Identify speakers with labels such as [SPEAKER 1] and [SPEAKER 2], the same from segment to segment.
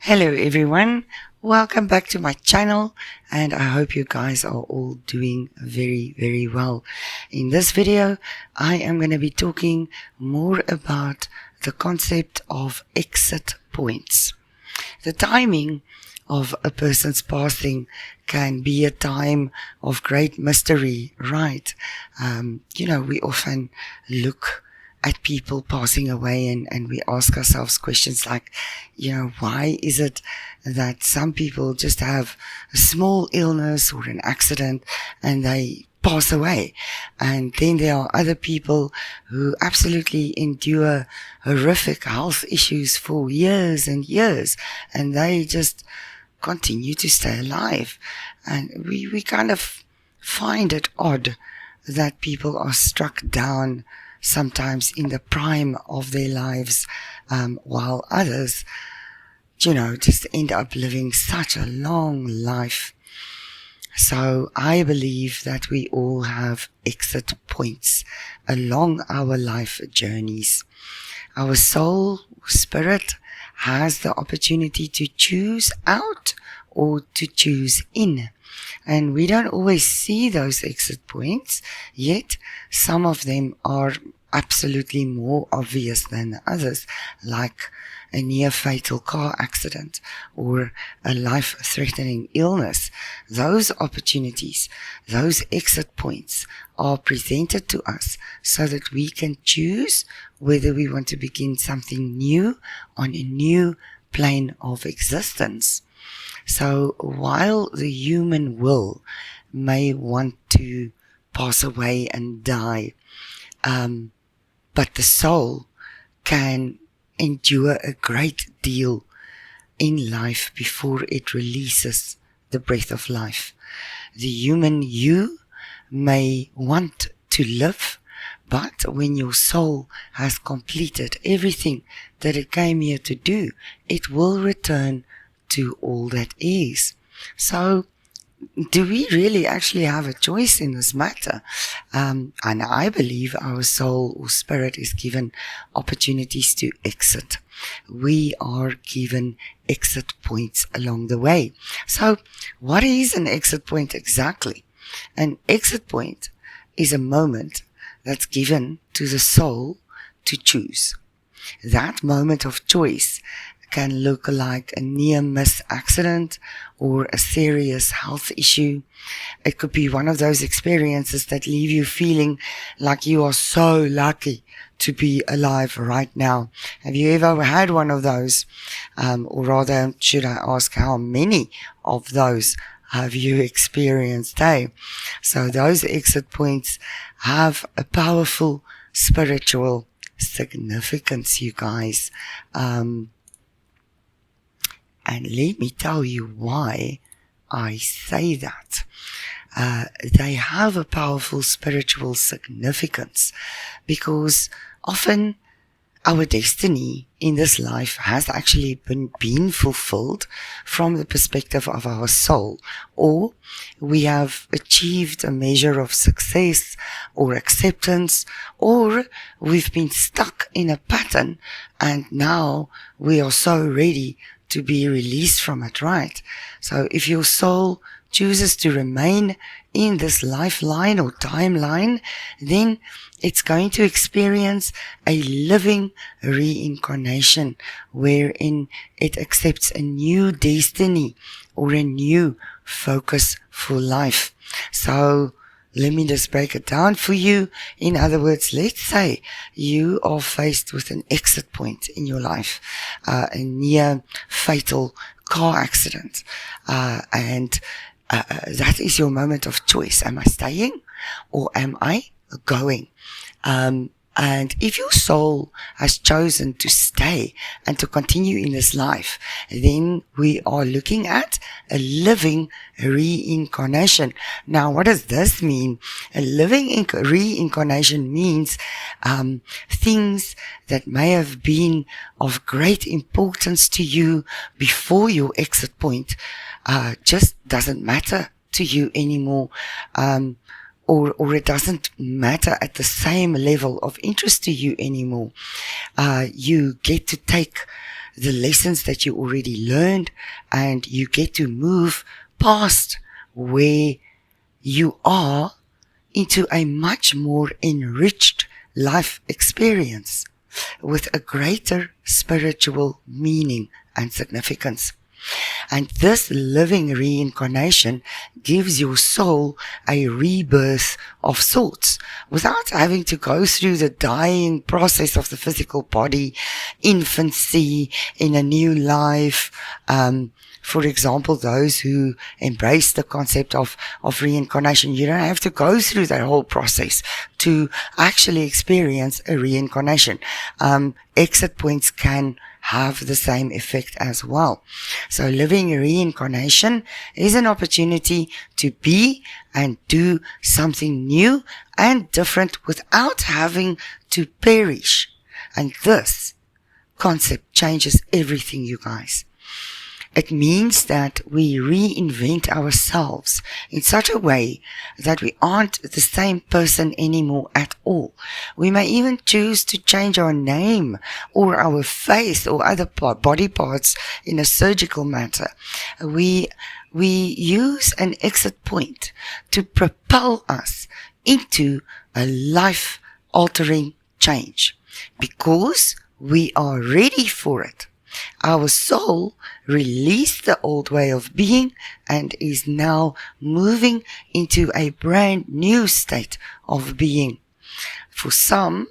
[SPEAKER 1] Hello everyone, welcome back to my channel and I hope you guys are all doing very well. In this video, I am going to be talking more about the concept of exit points. The timing of a person's passing can be a time of great mystery, right? We often look at people passing away and we ask ourselves questions like, why is it that some people just have a small illness or an accident and they pass away? And then there are other people who absolutely endure horrific health issues for years and years, and they just continue to stay alive. And we kind of find it odd that people are struck down sometimes in the prime of their lives, while others, just end up living such a long life. So I believe that we all have exit points along our life journeys. Our soul, spirit, has the opportunity to choose out or to choose in. And we don't always see those exit points, yet some of them are absolutely more obvious than others, like a near-fatal car accident or a life-threatening illness. Those opportunities, those exit points are presented to us so that we can choose whether we want to begin something new on a new plane of existence. So while the human will may want to pass away and die, but the soul can endure a great deal in life before it releases the breath of life. The human you may want to live, but when your soul has completed everything that it came here to do, it will return to all that is. So, do we really actually have a choice in this matter? And I believe our soul or spirit is given opportunities to exit. We are given exit points along the way. So, what is an exit point exactly? An exit point is a moment that's given to the soul to choose. That moment of choice can look like a near-miss accident or a serious health issue. It could be one of those experiences that leave you feeling like you are so lucky to be alive right now. Have you ever had one of those? Or rather, should I ask, how many of those have you experienced? So those exit points have a powerful spiritual significance, you guys. And let me tell you why I say that. They have a powerful spiritual significance because often our destiny in this life has actually been fulfilled from the perspective of our soul, or we have achieved a measure of success or acceptance, or we've been stuck in a pattern and now we are so ready to be released from it, right? So if your soul chooses to remain in this lifeline or timeline, then it's going to experience a living reincarnation wherein it accepts a new destiny or a new focus for life. So let me just break it down for you. In other words, let's say you are faced with an exit point in your life, a near fatal car accident, and that is your moment of choice. Am I staying or am I going? And if your soul has chosen to stay and to continue in this life, then we are looking at a living reincarnation. Now, what does this mean? A living reincarnation means things that may have been of great importance to you before your exit point just doesn't matter to you anymore. Or it doesn't matter at the same level of interest to you anymore. You get to take the lessons that you already learned, and you get to move past where you are into a much more enriched life experience with a greater spiritual meaning and significance. And this living reincarnation gives your soul a rebirth of sorts without having to go through the dying process of the physical body, infancy in a new life. For example, those who embrace the concept of reincarnation, you don't have to go through that whole process to actually experience a reincarnation. Exit points can have the same effect as well. So living reincarnation is an opportunity to be and do something new and different without having to perish. And this concept changes everything, you guys. It means that we reinvent ourselves in such a way that we aren't the same person anymore at all. We may even choose to change our name or our face or other body parts in a surgical matter. We use an exit point to propel us into a life-altering change because we are ready for it. Our soul released the old way of being and is now moving into a brand new state of being. For some,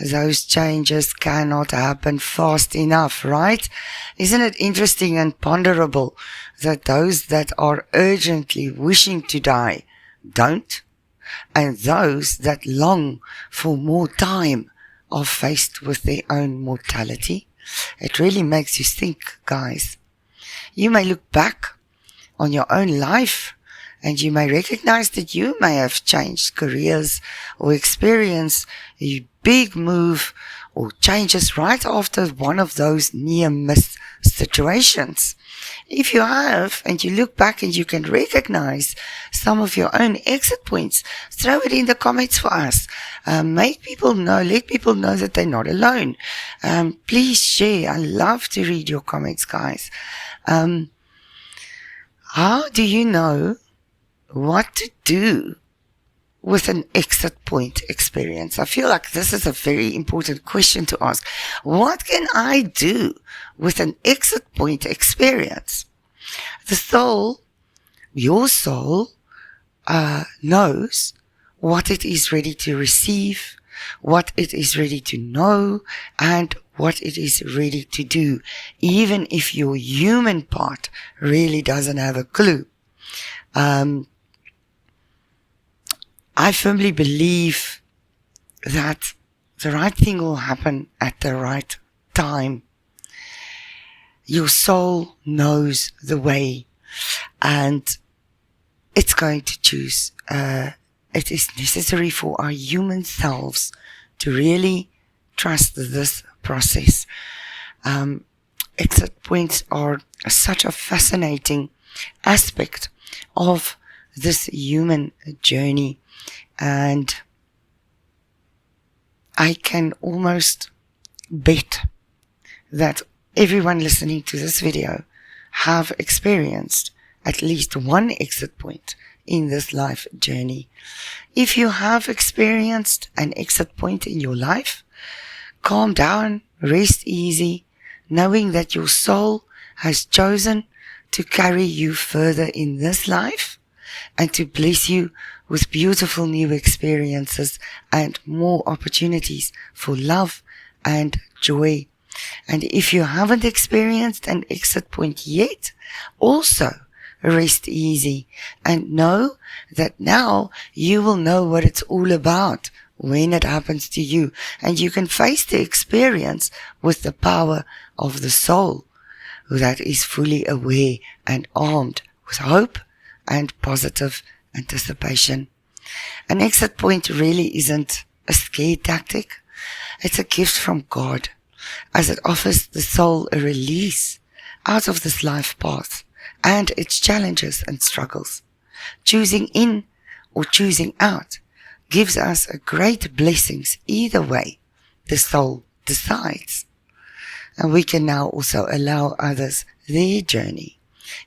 [SPEAKER 1] those changes cannot happen fast enough, right? Isn't it interesting and ponderable that those that are urgently wishing to die don't, and those that long for more time are faced with their own mortality? It really makes you think, guys. You may look back on your own life and you may recognize that you may have changed careers or experienced a big move or changes right after one of those near-miss situations. If you have, and you look back and you can recognize some of your own exit points, throw it in the comments for us. Make people know, let people know that they're not alone. Please share. I love to read your comments, guys. How do you know what to do with an exit point experience? I feel like this is a very important question to ask. What can I do with an exit point experience? The soul, your soul, knows what it is ready to receive, what it is ready to know, and what it is ready to do, even if your human part really doesn't have a clue. I firmly believe that the right thing will happen at the right time. Your soul knows the way, and it's going to choose. It is necessary for our human selves to really trust this process. Exit points are such a fascinating aspect of this human journey, and I can almost bet that everyone listening to this video have experienced at least one exit point in this life journey. If you have experienced an exit point in your life, calm down, rest easy, knowing that your soul has chosen to carry you further in this life and to bless you with beautiful new experiences and more opportunities for love and joy. And if you haven't experienced an exit point yet, also rest easy and know that now you will know what it's all about when it happens to you, and you can face the experience with the power of the soul that is fully aware and armed with hope and positive anticipation. An exit point really isn't a scare tactic. It's a gift from God, as it offers the soul a release out of this life path and its challenges and struggles. Choosing in or choosing out gives us a great blessings either way the soul decides. And we can now also allow others their journey,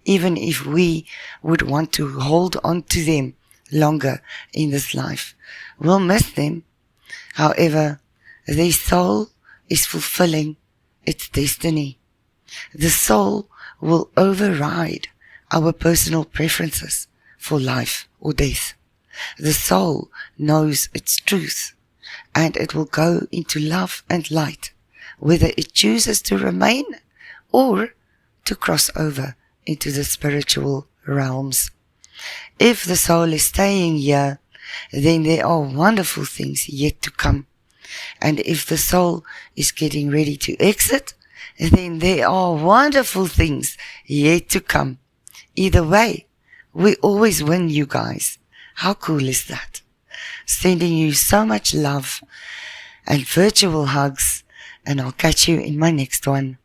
[SPEAKER 1] even if we would want to hold on to them longer in this life. We'll miss them. However, their soul is fulfilling its destiny. The soul will override our personal preferences for life or death. The soul knows its truth, and it will go into love and light, whether it chooses to remain or to cross over into the spiritual realms. If the soul is staying here, then there are wonderful things yet to come. And if the soul is getting ready to exit, then there are wonderful things yet to come. Either way, we always win, you guys. How cool is that? Sending you so much love and virtual hugs, and I'll catch you in my next one.